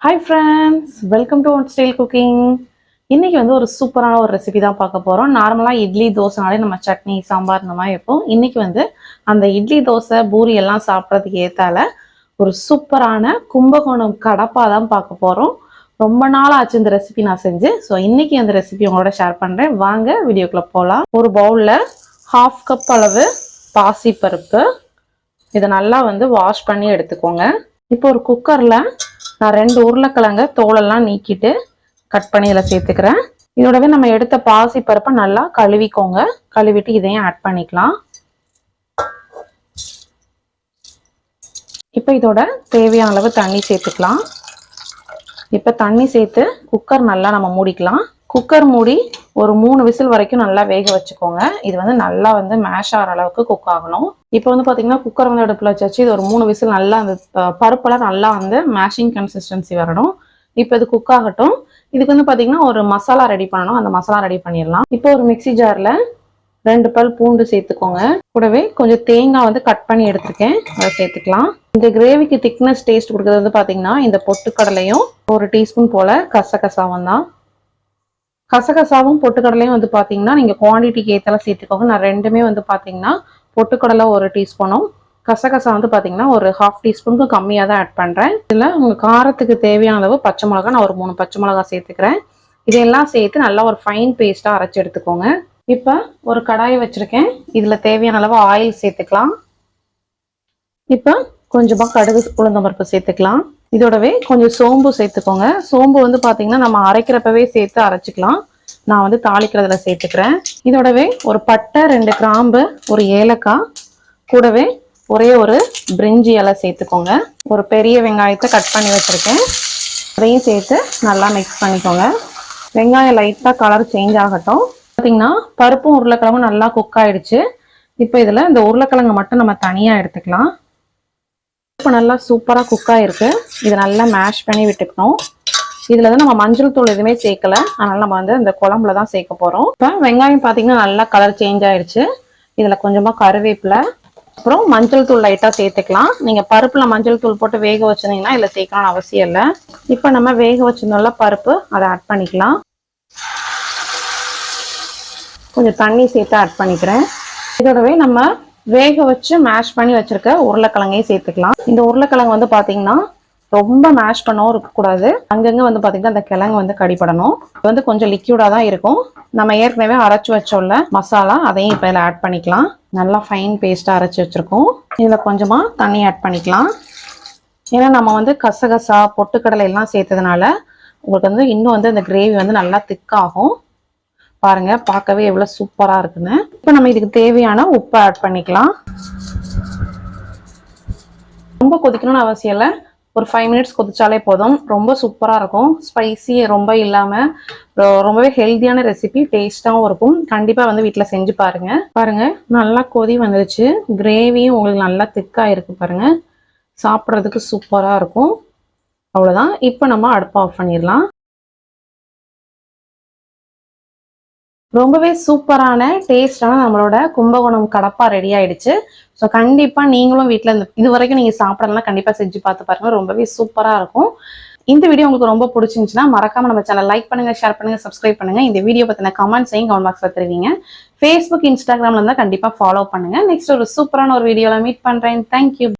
Hi friends, welcome to One Style Cooking. இன்னைக்கு வந்து ஒரு சூப்பரான ஒரு ரெசிபி தான் பார்க்க போறோம். நார்மலா இட்லி தோசைனாலே நம்ம சட்னி சாம்பார் இந்த மாதிரி வைப்போம். இன்னைக்கு வந்து அந்த இட்லி தோசை பூரி எல்லாம் சாப்பிட்றதுக்கு ஏத்தால ஒரு சூப்பரான கும்பகோணம் கடப்பா தான் பார்க்க போறோம். ரொம்ப நாள் ஆச்சு இந்த ரெசிபி நான் செஞ்சு. ஸோ இன்னைக்கு அந்த ரெசிபி உங்களோட ஷேர் பண்றேன். வாங்க வீடியோக்குள்ள போகலாம். ஒரு பவுல்ல 1/2 கப் அளவு பாசிப்பருப்பு, இதை நல்லா வந்து வாஷ் பண்ணி எடுத்துக்கோங்க. இப்போ ஒரு குக்கர்ல நான் 2 உருளைக்கிழங்க தோலெல்லாம் நீக்கிட்டு கட் பண்ணி இதில் சேர்த்துக்கிறேன். இதோடவே நம்ம எடுத்த பாசி பருப்பை நல்லா கழுவிக்கோங்க. கழுவிட்டு இதையும் ஆட் பண்ணிக்கலாம். இப்போ இதோட தேவையான அளவு தண்ணி சேர்த்துக்கலாம். இப்போ தண்ணி சேர்த்து குக்கர் நல்லா நம்ம மூடிக்கலாம். குக்கர் மூடி ஒரு 3 விசில் வரைக்கும் நல்லா வேக வச்சுக்கோங்க. இது வந்து நல்லா வந்து மேஷ் ஆகிற அளவுக்கு குக் ஆகணும். இப்போ வந்து பார்த்தீங்கன்னா குக்கர் வந்து அடுப்பில் வச்சாச்சு. இது ஒரு 3 விசில் நல்லா அந்த பருப்பெல்லாம் நல்லா வந்து மேஷிங் கன்சிஸ்டன்சி வரணும். இப்போ இது குக் ஆகட்டும். இதுக்கு வந்து பார்த்தீங்கன்னா ஒரு மசாலா ரெடி பண்ணணும். அந்த மசாலா ரெடி பண்ணிடலாம். இப்போ ஒரு மிக்சி ஜாரில் 2 பல் பூண்டு சேர்த்துக்கோங்க. கூடவே கொஞ்சம் தேங்காய் வந்து கட் பண்ணி எடுத்துருக்கேன், அதை சேர்த்துக்கலாம். இந்த கிரேவிக்கு திக்னஸ் டேஸ்ட் கொடுக்குறது வந்து பார்த்தீங்கன்னா இந்த பொட்டுக்கடலையும் 1 டீஸ்பூன் போல் கசகசாவும் தான். கசகசாவும் பொட்டுக்கடலையும் வந்து பார்த்தீங்கன்னா நீங்கள் குவான்டிட்டிக்கு ஏற்றால சேர்த்துக்கோங்க. நான் ரெண்டுமே வந்து பார்த்தீங்கன்னா பொட்டுக்கடலை 1 டீஸ்பூனும் கசகசா வந்து பார்த்தீங்கன்னா ஒரு 1/2 டீஸ்பூனுக்கு கம்மியாக தான் ஆட் பண்ணுறேன். இதில் உங்கள் காரத்துக்கு தேவையான அளவு பச்சை மிளகா நான் ஒரு 3 பச்சை மிளகா சேர்த்துக்கிறேன். இதெல்லாம் சேர்த்து நல்லா ஒரு ஃபைன் பேஸ்ட்டாக அரைச்சி எடுத்துக்கோங்க. இப்போ ஒரு கடாயை வச்சுருக்கேன். இதில் தேவையான அளவு ஆயில் சேர்த்துக்கலாம். இப்போ கொஞ்சமாக கடுகு உளுந்தம்பருப்பு சேர்த்துக்கலாம். இதோடவே கொஞ்சம் சோம்பு சேர்த்துக்கோங்க. சோம்பு வந்து பார்த்தீங்கன்னா நம்ம அரைக்கிறப்பவே சேர்த்து அரைச்சிக்கலாம். நான் வந்து தாளிக்கிறதுல சேர்த்துக்கிறேன். இதோடவே ஒரு பட்டை, 2 கிராம்பு, ஒரு ஏலக்காய், கூடவே ஒரே ஒரு பிரிஞ்சி இலை சேர்த்துக்கோங்க. ஒரு பெரிய வெங்காயத்தை கட் பண்ணி வச்சுருக்கேன், அதையும் சேர்த்து நல்லா மிக்ஸ் பண்ணிக்கோங்க. வெங்காயம் லைட்டாக கலர் சேஞ்ச் ஆகட்டும். பார்த்தீங்கன்னா பருப்பும் உருளைக்கிழங்கும் நல்லா குக் ஆகிடுச்சு. இப்போ இதில் இந்த உருளைக்கிழங்கை மட்டும் நம்ம தனியாக எடுத்துக்கலாம். இப்போ நல்லா சூப்பராக குக் ஆகிருக்கு. இதை நல்லா மேஷ் பண்ணி விட்டுக்கணும். இதில் வந்து நம்ம மஞ்சள் தூள் எதுவுமே சேர்க்கலை, அதனால் நம்ம வந்து இந்த குழம்புல தான் சேர்க்க போகிறோம். இப்போ வெங்காயம் பார்த்தீங்கன்னா நல்லா கலர் சேஞ்ச் ஆகிடுச்சு. இதில் கொஞ்சமாக கருவேப்பிலை, அப்புறம் மஞ்சள் தூள் லைட்டாக சேர்த்துக்கலாம். நீங்கள் பருப்பில் மஞ்சள் தூள் போட்டு வேக வச்சுருந்தீங்கன்னா இதில் சேர்க்கணும்னு அவசியம் இல்லை. இப்போ நம்ம வேக வச்சிருந்தோம்ல பருப்பு, அதை ஆட் பண்ணிக்கலாம். கொஞ்சம் தண்ணி சேர்த்து ஆட் பண்ணிக்கிறேன். இதோடவே நம்ம வேக வச்சு மேஷ் பண்ணி வச்சிருக்க உருளைக்கிழங்கையும் சேர்த்துக்கலாம். இந்த உருளைக்கிழங்கு வந்து பார்த்தீங்கன்னா ரொம்ப மேஷ் பண்ணவும் இருக்கக்கூடாது. அங்கங்கே வந்து பார்த்தீங்கன்னா அந்த கிழங்கு வந்து கடிப்படணும். இது வந்து கொஞ்சம் லிக்யூடாக தான் இருக்கும். நம்ம ஏற்கனவே அரைச்சி வச்சோம்ல மசாலா, அதையும் இப்போ இதில் ஆட் பண்ணிக்கலாம். நல்லா ஃபைன் பேஸ்ட்டாக அரைச்சி வச்சுருக்கோம். இதில் கொஞ்சமாக தண்ணி ஆட் பண்ணிக்கலாம். ஏன்னா நம்ம வந்து கசகசா பொட்டுக்கடலை எல்லாம் சேர்த்ததுனால உங்களுக்கு வந்து இன்னும் வந்து இந்த கிரேவி வந்து நல்லா திக்காகும். பாருங்க, பார்க்கவே எவ்வளவு சூப்பரா இருக்குன்னு. இப்போ நம்ம இதுக்கு தேவையான உப்பு ஆட் பண்ணிக்கலாம். ரொம்ப கொதிக்கணும்னு அவசியம் இல்லை, ஒரு 5 மினிட்ஸ் கொதிச்சாலே போதும். ரொம்ப சூப்பரா இருக்கும். ஸ்பைசி ரொம்ப இல்லாம ரொம்பவே ஹெல்தியான ரெசிபி, டேஸ்டாகவும் இருக்கும். கண்டிப்பா வந்து வீட்டில் செஞ்சு பாருங்க. பாருங்க நல்லா கொதி வந்துருச்சு. கிரேவியும் உங்களுக்கு நல்லா திக்கா இருக்கு பாருங்க. சாப்பிட்றதுக்கு சூப்பரா இருக்கும். அவ்வளோதான். இப்போ நம்ம அடுப்பை ஆஃப் பண்ணிடலாம். ரொம்பவே சூப்பரான டேஸ்டான நம்மளோட கும்பகோணம் கடப்பா ரெடி ஆயிடுச்சு. ஸோ கண்டிப்பாக நீங்களும் வீட்டில் இது வரைக்கும் நீங்கள் சாப்பிடலாம், கண்டிப்பாக செஞ்சு பார்த்து பாருங்க. ரொம்பவே சூப்பராக இருக்கும். இந்த வீடியோ உங்களுக்கு ரொம்ப பிடிச்சிருந்துச்சுன்னா மறக்காம நம்ம சேனல் லைக் பண்ணுங்க, ஷேர் பண்ணுங்க, சப்ஸ்கிரைப் பண்ணுங்க. இந்த வீடியோ பற்றின கமெண்ட்ஸையும் கமெண்ட் பாக்ஸில் தருவீங்க. ஃபேஸ்புக், இன்ஸ்டாகிராம்ல இருந்தால் கண்டிப்பாக ஃபாலோ பண்ணுங்க. நெக்ஸ்ட் ஒரு சூப்பரான ஒரு வீடியோவில் மீட் பண்ணுறேன். தேங்க்யூ.